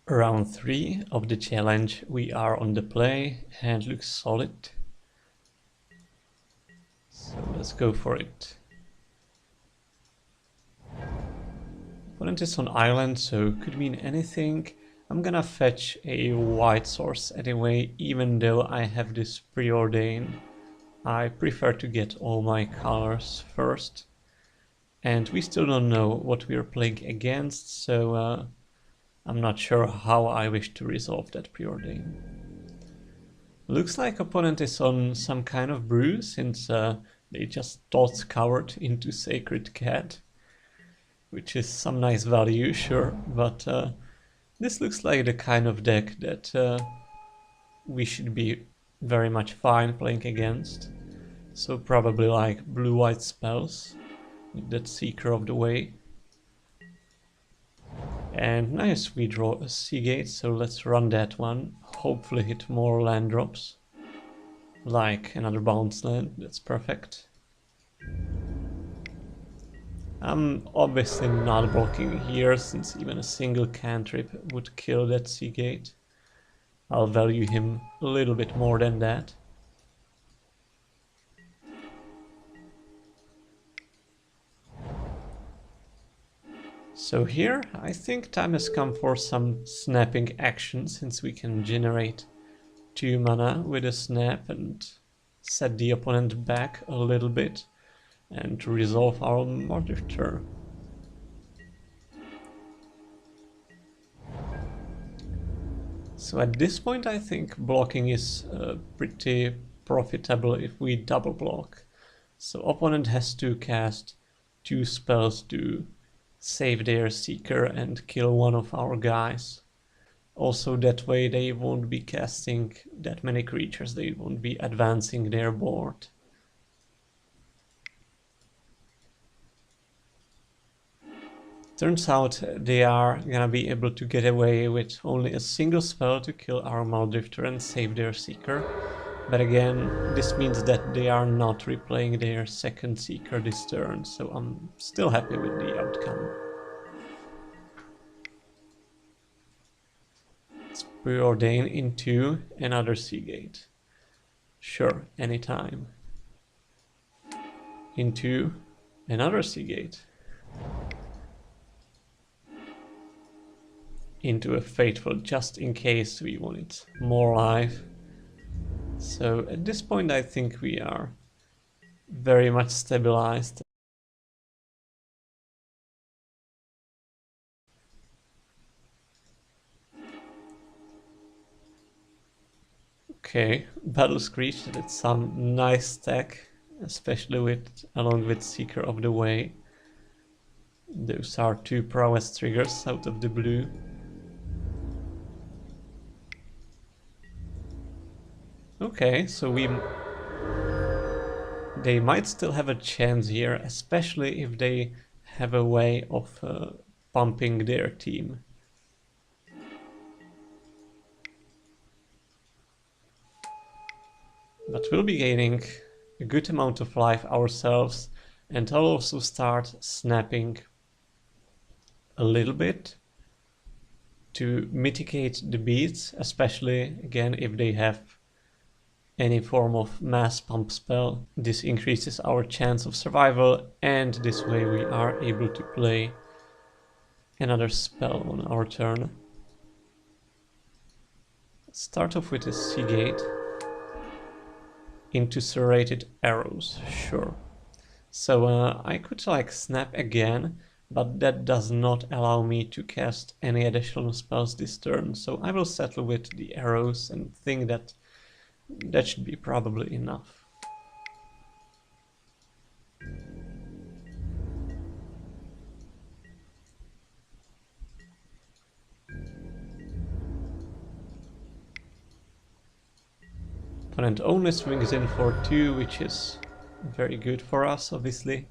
Round 3 of the challenge, we are on the play, hand looks solid. So let's go for it. Opponent is on island, so could mean anything. I'm gonna fetch a white source anyway, even though I have this preordain. I prefer to get all my colors first. And we still don't know what we are playing against, so I'm not sure how I wish to resolve that preordain. Looks like opponent is on some kind of brew, since they just tossed coward into Sacred Cat, which is some nice value, sure, but this looks like the kind of deck that we should be very much fine playing against. So probably like blue-white spells, with that Seeker of the Way. And nice, we draw a Seagate, so let's run that one. Hopefully hit more land drops. Like another bounce land, that's perfect. I'm obviously not blocking here, since even a single cantrip would kill that Seagate. I'll value him a little bit more than that. So here, I think time has come for some snapping action, since we can generate 2 mana with a snap and set the opponent back a little bit and resolve our Mordor. So at this point I think blocking is pretty profitable if we double block. So opponent has to cast 2 spells to save their Seeker and kill one of our guys. Also that way they won't be casting that many creatures, they won't be advancing their board. Turns out they are gonna be able to get away with only a single spell to kill our Maldrifter and save their Seeker. But again, this means that they are not replaying their second Seeker this turn, so I'm still happy with the outcome. Let's preordain into another Seagate. Sure, anytime. Into another Seagate. Into a Fateful, just in case we wanted more life. So at this point I think we are very much stabilized. Okay, Battle Screech, that's some nice stack, especially along with Seeker of the Way. Those are 2 prowess triggers out of the blue. Okay, so they might still have a chance here, especially if they have a way of pumping their team. But we'll be gaining a good amount of life ourselves, and I'll also start snapping a little bit to mitigate the beats, especially again if they have any form of mass pump spell. This increases our chance of survival, and this way we are able to play another spell on our turn. Let's start off with a Seagate into Serrated Arrows, sure. So I could like snap again, but that does not allow me to cast any additional spells this turn, so I will settle with the arrows and think that that should be probably enough. Opponent only swings in for 2, which is very good for us, obviously.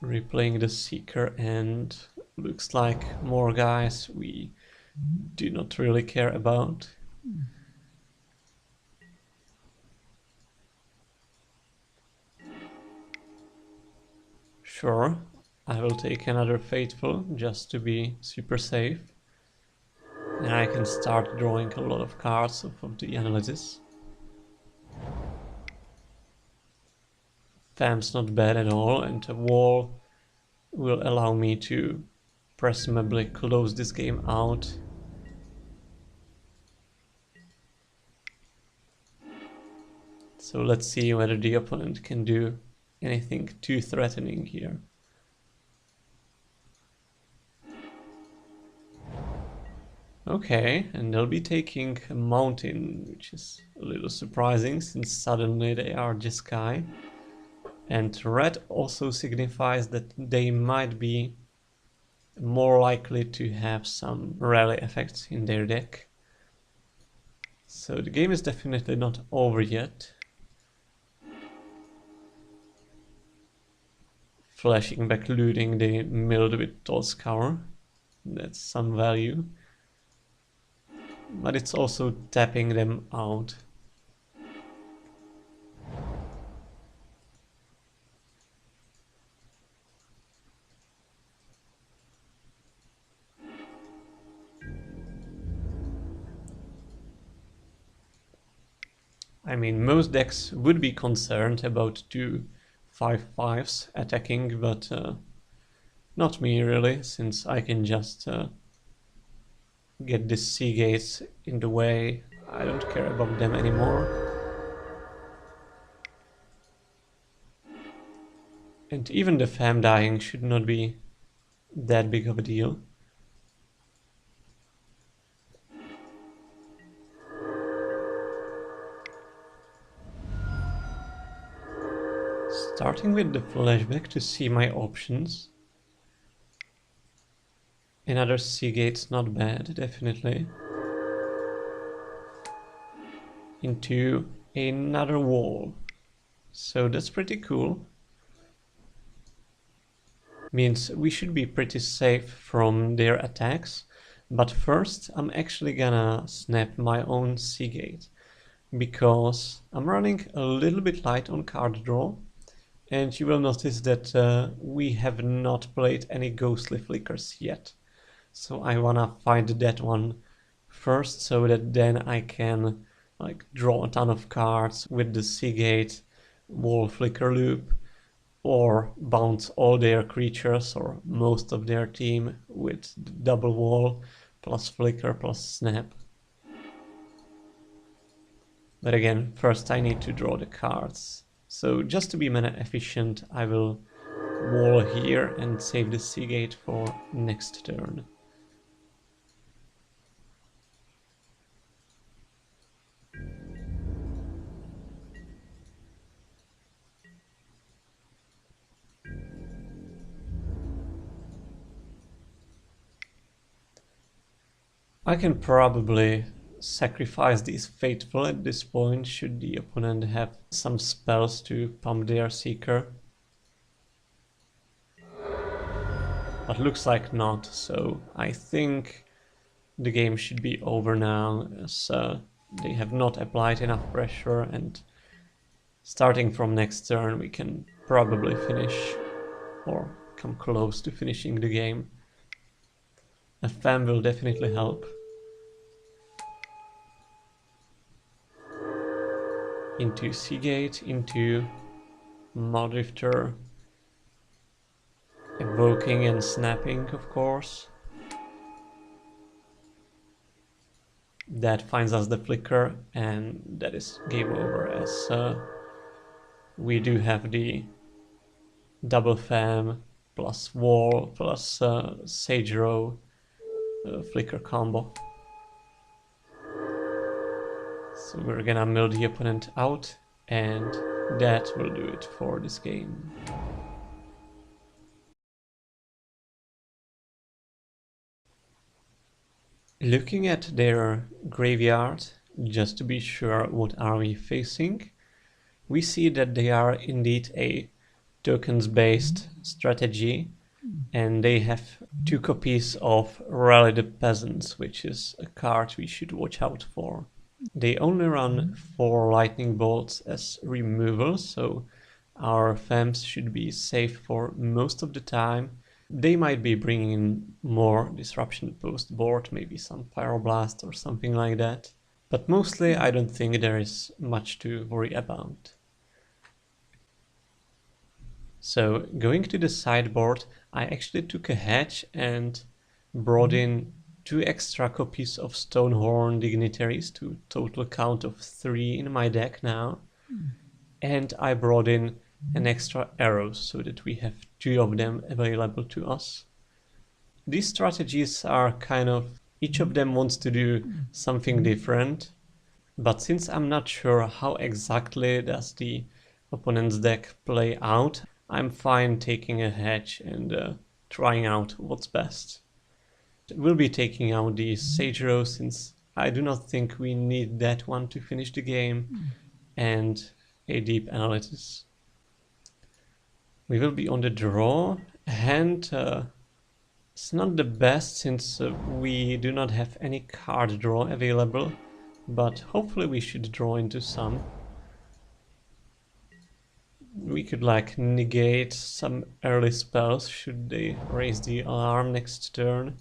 Replaying the Seeker, and looks like more guys we do not really care about. Sure, I will take another Fateful just to be super safe. And I can start drawing a lot of cards off of the analysis. Fam's not bad at all, and a wall will allow me to presumably close this game out. So let's see whether the opponent can do anything too threatening here. Okay, and they'll be taking a mountain, which is a little surprising since suddenly they are Jeskai. And red also signifies that they might be more likely to have some rally effects in their deck. So the game is definitely not over yet. Flashing back looting, they milled with Tolscour. That's some value. But it's also tapping them out. I mean, most decks would be concerned about two 5/5s attacking, but not me really, since I can just get the sea gates in the way. I don't care about them anymore. And even the fam dying should not be that big of a deal. Starting with the flashback to see my options. Another sea gate's not bad, definitely. Into another wall. So that's pretty cool. Means we should be pretty safe from their attacks. But first, I'm actually gonna snap my own sea gate. Because I'm running a little bit light on card draw. And you will notice that we have not played any ghostly flickers yet. So I wanna find that one first, so that then I can like draw a ton of cards with the Seagate wall flicker loop, or bounce all their creatures or most of their team with the double wall plus flicker plus snap. But again, first I need to draw the cards. So just to be mana efficient, I will wall here and save the Seagate for next turn. I can probably sacrifice these Faithful at this point, should the opponent have some spells to pump their Seeker. But looks like not, so I think the game should be over now, as they have not applied enough pressure, and starting from next turn we can probably finish, or come close to finishing the game. A fan will definitely help. Into Seagate, into Muldrifter, evoking and snapping, of course. That finds us the flicker, and that is game over, as we do have the double fam plus wall plus Sage Row flicker combo. So we're gonna mill the opponent out, and that will do it for this game. Looking at their graveyard, just to be sure what are we facing, we see that they are indeed a tokens-based strategy, and they have 2 copies of Rally the Peasants, which is a card we should watch out for. They only run 4 lightning bolts as removal, so our FAMs should be safe for most of the time, They might be bringing in more disruption post board, maybe some pyroblast or something like that. But mostly I don't think there is much to worry about. So going to the sideboard, I actually took a hedge and brought in 2 extra copies of Stonehorn Dignitaries to total count of 3 in my deck now. And I brought in an extra arrows so that we have 2 of them available to us. These strategies are kind of, each of them wants to do something different, but since I'm not sure how exactly does the opponent's deck play out, I'm fine taking a hedge and trying out what's best. We'll be taking out the Sage Rose since I do not think we need that one to finish the game, and a Deep Analysis. We will be on the draw, and it's not the best since we do not have any card draw available, but hopefully we should draw into some. We could like negate some early spells should they raise the alarm next turn.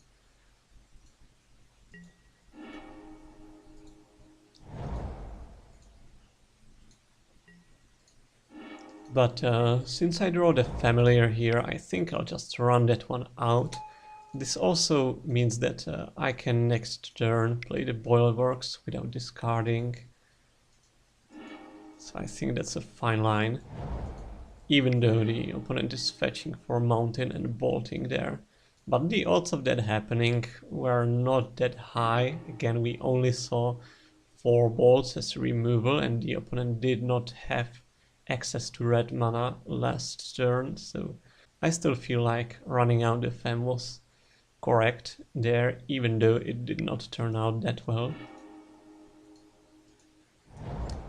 But since I draw the familiar here, I think I'll just run that one out. This also means that I can next turn play the Boilworks without discarding. So I think that's a fine line. Even though the opponent is fetching for Mountain and bolting there. But the odds of that happening were not that high. Again, we only saw 4 bolts as removal and the opponent did not have access to red mana last turn, so I still feel like running out the Fem was correct there, even though it did not turn out that well.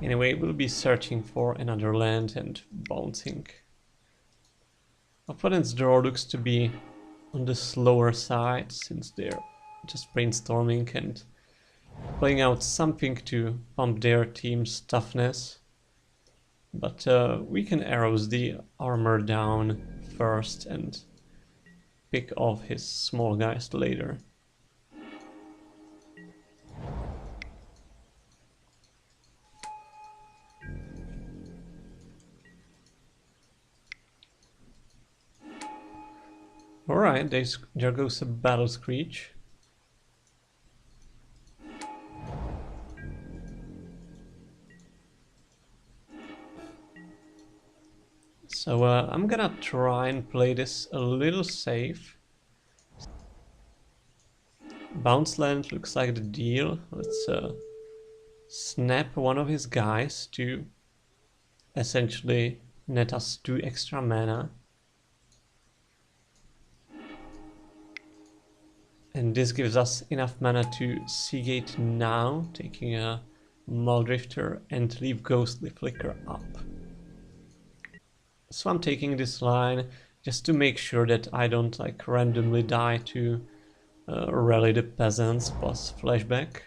Anyway, we'll be searching for another land and bouncing. Opponent's draw looks to be on the slower side, since they're just brainstorming and playing out something to pump their team's toughness. But we can arrows the armor down first and pick off his small guys later. Alright, there goes a Battle Screech. So I'm gonna try and play this a little safe. Bounce land looks like the deal. Let's snap one of his guys to essentially net us 2 extra mana. And this gives us enough mana to Seagate now, taking a Muldrifter and leave Ghostly Flicker up. So I'm taking this line just to make sure that I don't like randomly die to Rally the Peasants plus Flashback.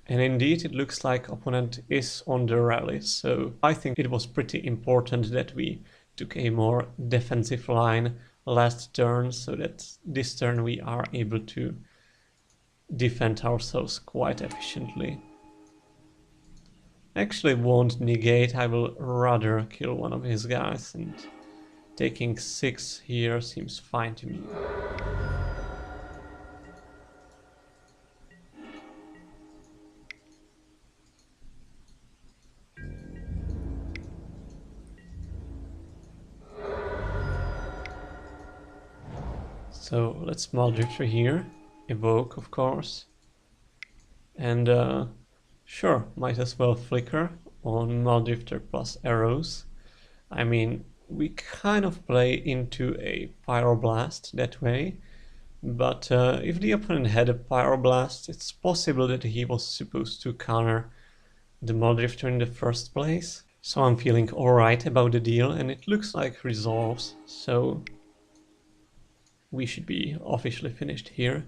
And indeed, it looks like opponent is on the rally, so I think it was pretty important that we took a more defensive line last turn, so that this turn we are able to defend ourselves quite efficiently. Actually won't negate, I will rather kill one of his guys, and taking 6 here seems fine to me. So let's Muldrifter here, evoke of course, and sure, might as well flicker on Muldrifter plus arrows. I mean, we kind of play into a pyroblast that way, but if the opponent had a pyroblast, it's possible that he was supposed to counter the Muldrifter in the first place. So I'm feeling alright about the deal, and it looks like resolves, so we should be officially finished here,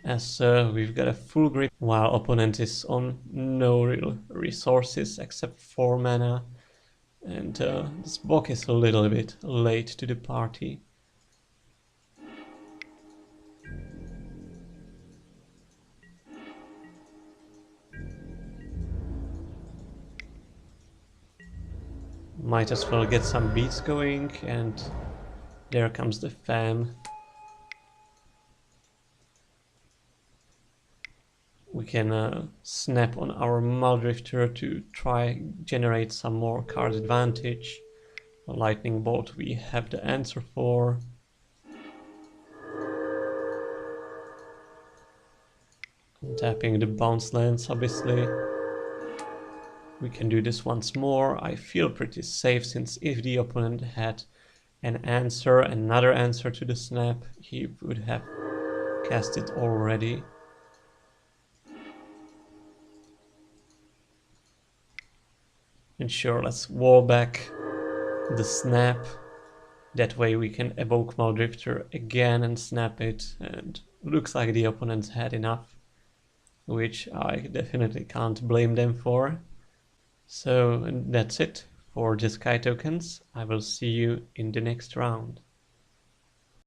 as we've got a full grip while opponent is on no real resources except 4 mana, and this Bok is a little bit late to the party. Might as well get some beats going, and there comes the fam. We can snap on our Muldrifter to try generate some more card advantage. A Lightning Bolt we have the answer for. Tapping the bounce lands, obviously. We can do this once more. I feel pretty safe, since if the opponent had an answer, another answer to the snap, he would have cast it already. And sure, let's wall back the snap. That way we can evoke Muldrifter again and snap it, and looks like the opponents had enough, which I definitely can't blame them for. So that's it for Jeskai tokens. I will see you in the next round.